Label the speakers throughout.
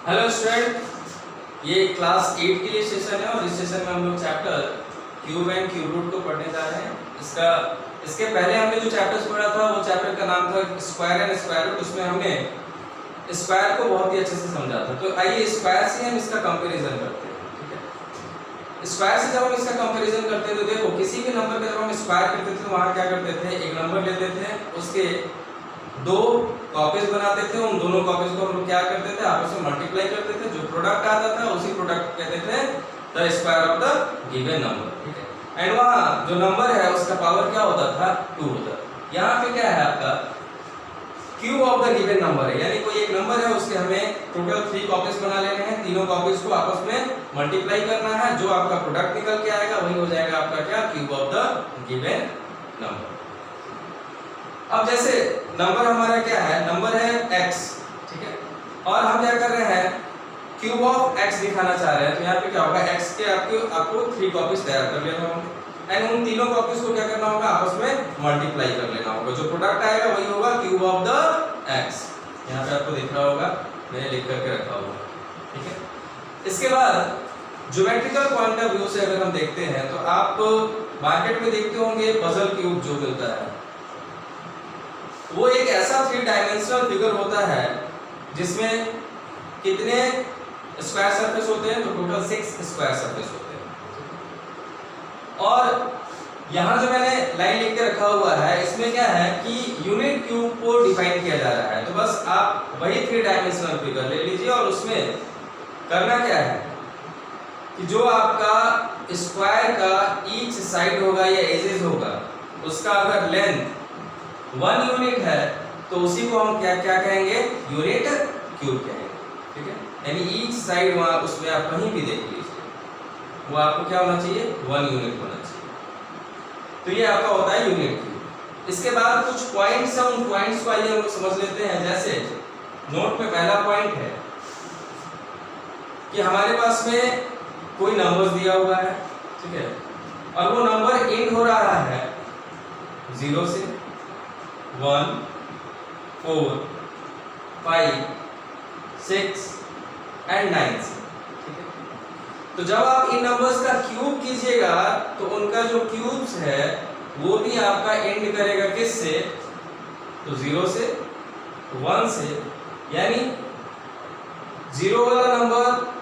Speaker 1: Hello student, ये class 8 के लिए सेशन है और इस सेशन में हम लोग chapter cube and cube root को पढ़ने जा रहे हैं। इसके पहले हमने जो चैप्टर्स पढ़ा था वो चैप्टर का नाम था स्क्वायर एंड स्क्वायर रूट। उसमें हमने स्क्वायर को बहुत ही अच्छे से समझा था। तो आइए स्क्वायर से हम इसका कंपैरिजन करते हैं। ठीक है, स्क्वायर से जब हम इसका कंपैरिजन करते हैं तो देखो किसी भी नंबर का जब हम स्क्वायर करते थे तो वहाँ क्या करते थे, एक नंबर लेते थे, उसके दो कॉपीज बनाते थे, उन दोनों कॉपीज को हम लोग क्या करते थे, आपस में मल्टीप्लाई करते थे। जो प्रोडक्ट आता था उसी प्रोडक्ट को कहते थे the square of the given number. ठीक है, एंड वहाँ जो नंबर है उसका पावर क्या होता था, 2 होता था। यहाँ पे क्या है आपका cube of the given number है, यानी कोई एक नंबर है उसके हमें टोटल 3 कॉपीज बना लेने हैं, तीनों कॉपीज को आपस में मल्टीप्लाई करना है। जो आपका प्रोडक्ट निकल के आएगा वही हो जाएगा आपका क्या, cube of the given number. अब जैसे नंबर हमारा क्या है, नंबर है x, ठीक है, और हम क्या कर रहे हैं, क्यूब ऑफ x दिखाना चाह रहे हैं। तो यहाँ पे क्या होगा, x के आपको 3 कॉपीज तैयार कर लेना होगा एंड उन तीनों कॉपीज को क्या करना होगा, आपस में मल्टीप्लाई कर लेना होगा। जो प्रोडक्ट आएगा वही होगा क्यूब ऑफ द x। यहाँ पे आपको दिख रहा होगा, मैंने लिख करके रखा होगा। ठीक है, इसके बाद ज्योमेट्रिकल पॉइंट ऑफ व्यू से अगर हम देखते हैं तो आप मार्केट में देखते होंगे पजल क्यूब जो मिलता है, वो एक ऐसा 3 डायमेंशनल फिगर होता है जिसमें कितने स्क्वायर सरफेस होते हैं, तो टोटल 6 स्क्वायर सरफेस होते हैं। और यहाँ जो मैंने लाइन लिख के रखा हुआ है इसमें क्या है कि यूनिट क्यूब को डिफाइन किया जा रहा है। तो बस आप वही 3 डायमेंशनल फिगर ले लीजिए और उसमें करना क्या है कि जो आपका स्क्वायर का ईच साइड होगा या एजेस होगा उसका अगर लेंथ 1 यूनिट है तो उसी को हम क्या क्या कहेंगे, यूनिट क्यूब कहेंगे। ठीक है, यानी ईच साइड वहाँ उसमें आप कहीं भी देख लीजिए वो आपको क्या होना चाहिए, 1 यूनिट होना चाहिए। तो ये आपका होता है यूनिट क्यूब। इसके बाद कुछ पॉइंट्स हैं, उन पॉइंट्स को आइए हम लोग समझ लेते हैं। जैसे नोट पे पहला पॉइंट है कि हमारे पास में कोई नंबर्स दिया हुआ है, ठीक है, और वो नंबर एंड हो रहा है 0 से, 1, 4, 5, 6 एंड 9 से। ठीक है, तो जब आप इन नंबर्स का क्यूब कीजिएगा तो उनका जो क्यूब्स है वो भी आपका एंड करेगा किस से, तो 0 से, 1 से, यानी 0 वाला नंबर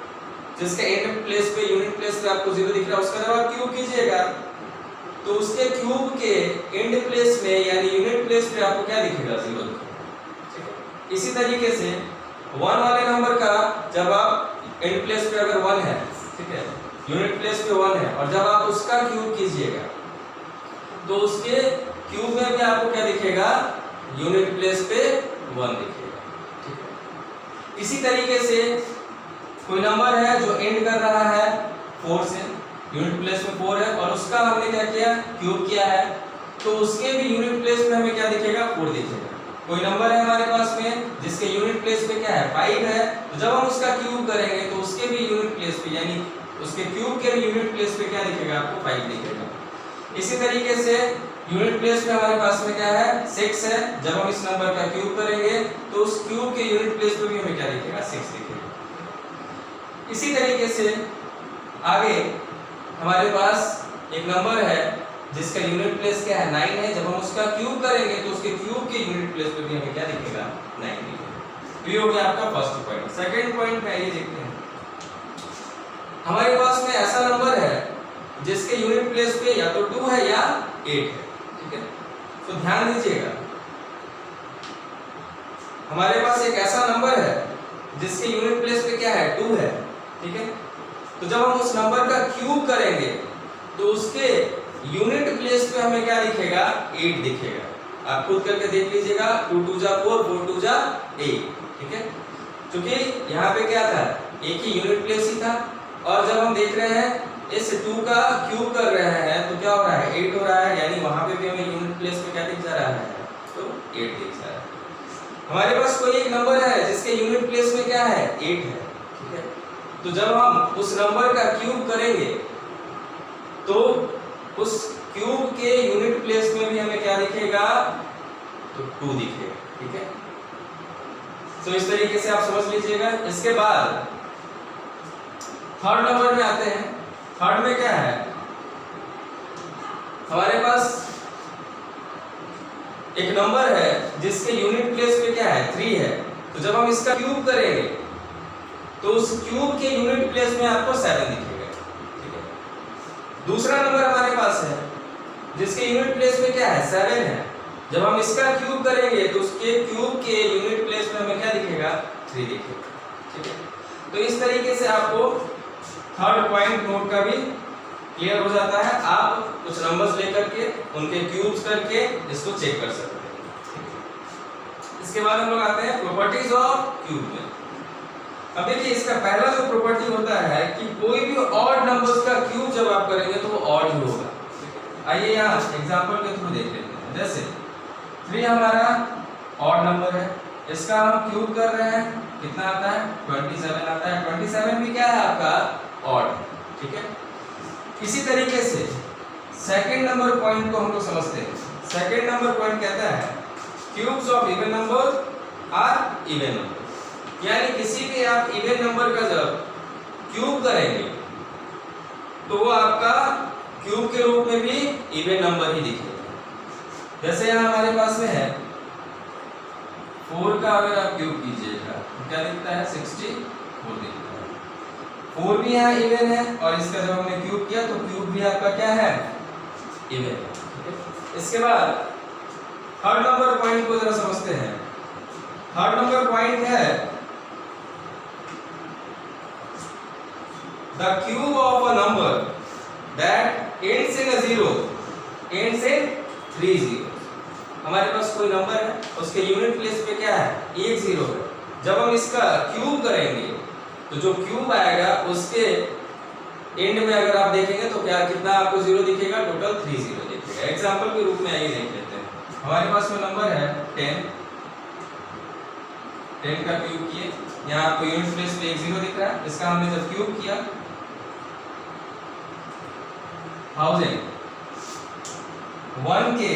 Speaker 1: जिसका एंड प्लेस पे, यूनिट प्लेस पे आपको 0 दिख रहा है, उसका जब आप क्यूब कीजिएगा तो उसके क्यूब के एंड प्लेस में यानी यूनिट प्लेस पे आपको क्या दिखेगा, 0 दिखेगा। इसी तरीके से 1 वाले नंबर का जब आप एंड प्लेस पे अगर 1 है, ठीक है, यूनिट प्लेस पे 1 है, और जब आप उसका क्यूब कीजिएगा तो उसके क्यूब में भी आपको क्या दिखेगा, यूनिट प्लेस पे 1 दिखेगा। ठीक है, इसी तरीके से कोई नंबर है जो एंड कर रहा है 4 से, यूनिट प्लेस में 4 है, और उसका हमने क्या किया, क्यूब किया है, तो उसके भी यूनिट प्लेस में हमें क्या दिखेगा, 4 दिखेगा। कोई नंबर है हमारे पास में जिसके यूनिट प्लेस पे क्या है, 5 है, तो जब हम उसका क्यूब करेंगे तो उसके भी यूनिट प्लेस पे यानी उसके क्यूब के भी यूनिट प्लेस पे क्या दिखेगा, आपको 5 दिखेगा। इसी तरीके से यूनिट प्लेस पे हमारे पास में क्या है, 6 है, जब हम इस नंबर का क्यूब करेंगे तो उस क्यूब के यूनिट प्लेस पे भी हमें क्या दिखेगा, 6 दिखेगा। इसी तरीके से आगे हमारे पास एक नंबर है जिसका यूनिट प्लेस क्या है, 9 है, जब हम उसका क्यूब करेंगे तो उसके क्यूब के यूनिट प्लेस पे भी हमें क्या दिखेगा, 9 दिखेगा। तो ये हो गया आपका फर्स्ट पॉइंट। सेकंड पॉइंट में ये देखते हैं, हमारे पास में ऐसा नंबर है जिसके यूनिट प्लेस पे या तो 2 है या 8 है। ठीक है, तो ध्यान दीजिएगा, हमारे पास एक ऐसा नंबर है जिसके यूनिट प्लेस पे क्या है, 2 है। ठीक है, तो जब हम उस नंबर का क्यूब करेंगे तो उसके यूनिट प्लेस पे हमें क्या दिखेगा, 8 दिखेगा। आप खुद करके देख लीजिएगा, 2 2 जा 4, 4 2 जा 8। ठीक है, क्योंकि यहाँ पे क्या था, एक ही यूनिट प्लेस ही था, और जब हम देख रहे हैं इस 2 का क्यूब कर रहे हैं तो क्या हो रहा है, 8 हो रहा है, यानी वहां पे भी हमें यूनिट प्लेस पे क्या दिख जा रहा है, तो 8 दिख जा रहा है। हमारे पास कोई एक नंबर है जिसके यूनिट प्लेस में क्या है, 8 है। ठीक है, तो जब हम उस नंबर का क्यूब करेंगे तो उस क्यूब के यूनिट प्लेस में भी हमें क्या दिखेगा, तो 2 दिखेगा। ठीक है, तो इस तरीके से आप समझ लीजिएगा। इसके बाद थर्ड नंबर में आते हैं। थर्ड में क्या है, हमारे पास एक नंबर है जिसके यूनिट प्लेस पे क्या है 3 है। तो जब हम इसका क्यूब करेंगे तो उस क्यूब के यूनिट प्लेस में आपको 7 दिखेगा, ठीक है। दूसरा नंबर हमारे पास है जिसके यूनिट प्लेस में क्या है 7 है। जब हम इसका क्यूब करेंगे तो उसके क्यूब के यूनिट प्लेस में हमें क्या दिखेगा 3 दिखेगा, ठीक है। तो इस तरीके से आपको थर्ड पॉइंट नोट का भी क्लियर हो जाता है। आप कुछ नंबर्स लेकर के उनके क्यूब्स करके इसको चेक कर सकते हैं। इसके बाद हम लोग आते हैं प्रॉपर्टीज ऑफ क्यूब में। अब देखिए इसका पहला जो प्रॉपर्टी होता है कि कोई भी ऑड नंबर्स का क्यूब जब आप करेंगे तो वो ऑड ही होगा। आइए यहाँ एग्जांपल के थ्रू देख लेते हैं। जैसे 3 हमारा ऑड नंबर है, इसका हम क्यूब कर रहे हैं, कितना आता है 27 आता है। 27 भी क्या है आपका ऑड, ठीक है। इसी तरीके से सेकंड नंबर पॉइंट को हम लोग समझते हैं। सेकंड नंबर पॉइंट कहता है cubes of even number are even number, यानी किसी भी आप इवन नंबर का जब क्यूब करेंगे तो वो आपका क्यूब के रूप में भी इवन नंबर ही दिखेगा। जैसे यहाँ हमारे पास में है 4 का अगर आप क्यूब कीजिएगा तो क्या दिखता है 64 दिखता है। 4 भी यहाँ इवन है और इसका जब हमने क्यूब किया तो क्यूब भी आपका क्या है इवन है। इसके बाद थर्ड नंबर पॉइंट को जरा समझते हैं। थर्ड नंबर पॉइंट है the cube of a number that ends in a 0 ends in 3 zeros। हमारे पास कोई नंबर है उसके यूनिट प्लेस पे क्या है 1 0 है। जब हम इसका क्यूब करेंगे तो जो क्यूब आएगा उसके एंड में अगर आप देखेंगे तो क्या कितना आपको 0 दिखेगा, टोटल 3 0 दिखेगा। एग्जांपल के रूप में आइए देख लेते हैं। हमारे पास में नंबर है 10 का क्यूब किए, यहाँ आपको यूनिट प्लेस पे 1 0 दिख रहा है। इसका हमने जब क्यूब किया 1000, 1 के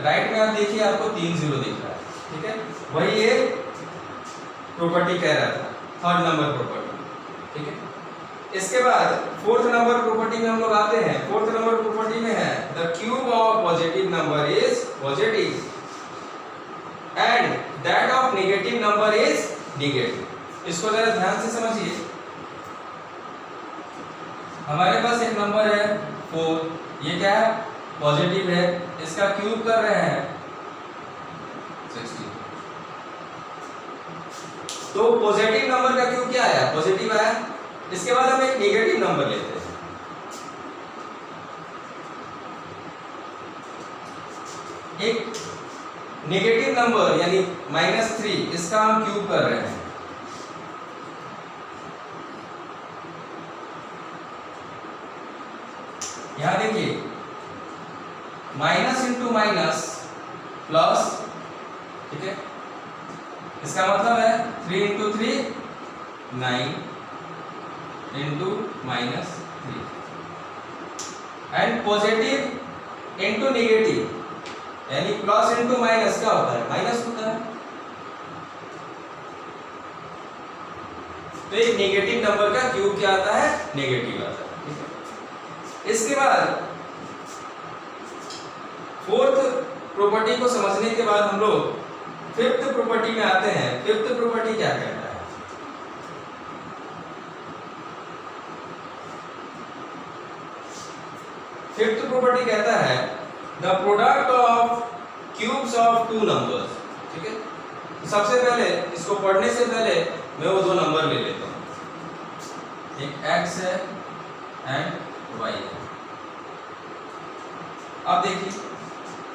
Speaker 1: राइट में आप देखिए आपको 3 0 दिख रहा है, ठीक है। वही ये प्रॉपर्टी कह रहा था, थर्ड नंबर प्रॉपर्टी, ठीक है। इसके बाद फोर्थ नंबर प्रॉपर्टी में हम लोग आते हैं। फोर्थ नंबर प्रॉपर्टी में है the cube of positive number is positive and that of negative number is negative. इसको जरा ध्यान से समझिए। हमारे पास एक नंबर है 4, ये क्या है पॉजिटिव है, इसका क्यूब कर रहे हैं 60। तो पॉजिटिव नंबर का क्यूब क्या आया पॉजिटिव आया। इसके बाद हम एक नेगेटिव नंबर लेते हैं। एक नेगेटिव नंबर यानी -3, इसका हम क्यूब कर रहे हैं। यहां देखिए माइनस इंटू माइनस प्लस, ठीक है। इसका मतलब है 3 into 3 9 into -3 and positive into negative यानी प्लस इंटू माइनस क्या होता है माइनस होता है। तो एक नेगेटिव नंबर का क्यूब क्या आता है नेगेटिव आता है, ठीक है। इसके बाद फोर्थ प्रॉपर्टी को समझने के बाद हम लोग फिफ्थ प्रॉपर्टी में आते हैं। फिफ्थ प्रॉपर्टी क्या कहता है, फिफ्थ प्रॉपर्टी कहता है the product of cubes of 2 numbers, ठीक है। तो सबसे पहले इसको पढ़ने से पहले मैं वो 2 नंबर ले लेता हूं, एक x है एंड y है। अब देखिए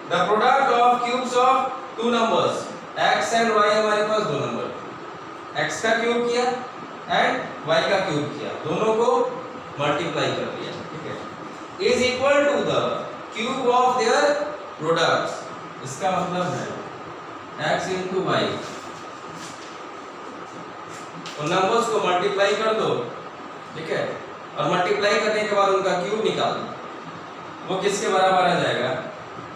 Speaker 1: the product of cubes of 2 numbers x and y, हमारे पास 2 नंबर, x का क्यूब किया एंड y का क्यूब किया, दोनों को मल्टीप्लाई कर दिया, ठीक है, is equal to the cube of their products. इसका मतलब है x इंटू y, उन नंबर्स को मल्टीप्लाई कर दो, ठीक है, और मल्टीप्लाई करने के बाद उनका क्यूब निकाल दो, वो किसके बराबर आ जाएगा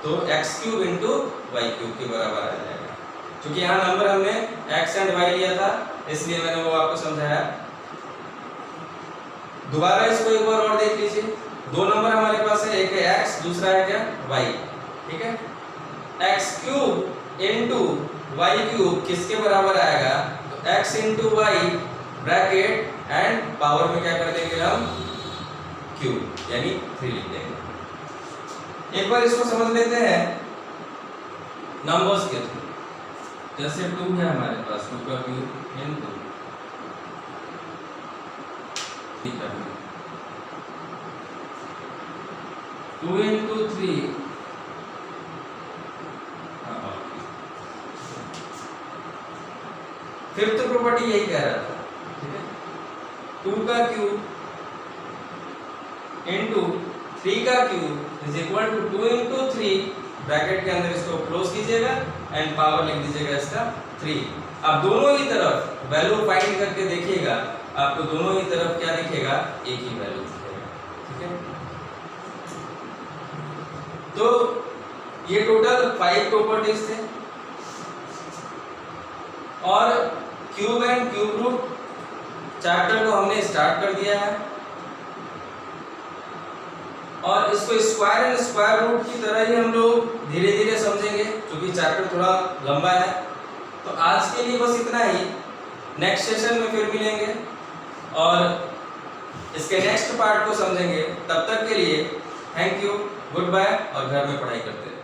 Speaker 1: तो x cube into y cube के बराबर आ जाएगा। क्योंकि यहाँ नंबर हमने x एंड y लिया था, इसलिए मैंने वो आपको समझाया। दोबारा इसको एक बार और देख लीजिए, दो नंबर हमारे पास है, एक है x, दूसरा है क्या y, ठीक है। x cube into y cube किसके बराबर आएगा, तो x into y bracket and power में क्या कर देंगे हम, क्यूब, यानी 3 लिख देंगे। एक बार इसको समझ लेते हैं नंबर्स के थ्रू। जैसे 2 है हमारे पास, 2 का cube into 2 into 3, fifth property यही कह रहा था, ठीक है। 2 का क्यूब इंटू 3 का cube is equal to 2 into 3, bracket के अंदर इसको क्लोज कीजिएगा एंड पावर लिख दीजिएगा इसका 3। अब दोनों ही तरफ वैल्यू फाइंड करके देखिएगा, आपको दोनों ही तरफ क्या दिखेगा, एक ही वैल्यू दिखेगा, ठीक है। तो ये टोटल 5 प्रॉपर्टीज थे और cube and cube root chapter को हमने स्टार्ट कर दिया है और इसको स्क्वायर एंड स्क्वायर रूट की तरह ही हम लोग धीरे धीरे समझेंगे, क्योंकि चैप्टर थोड़ा लंबा है। तो आज के लिए बस इतना ही, नेक्स्ट सेशन में फिर मिलेंगे और इसके नेक्स्ट पार्ट को समझेंगे। तब तक के लिए थैंक यू, गुड बाय और घर में पढ़ाई करते हैं।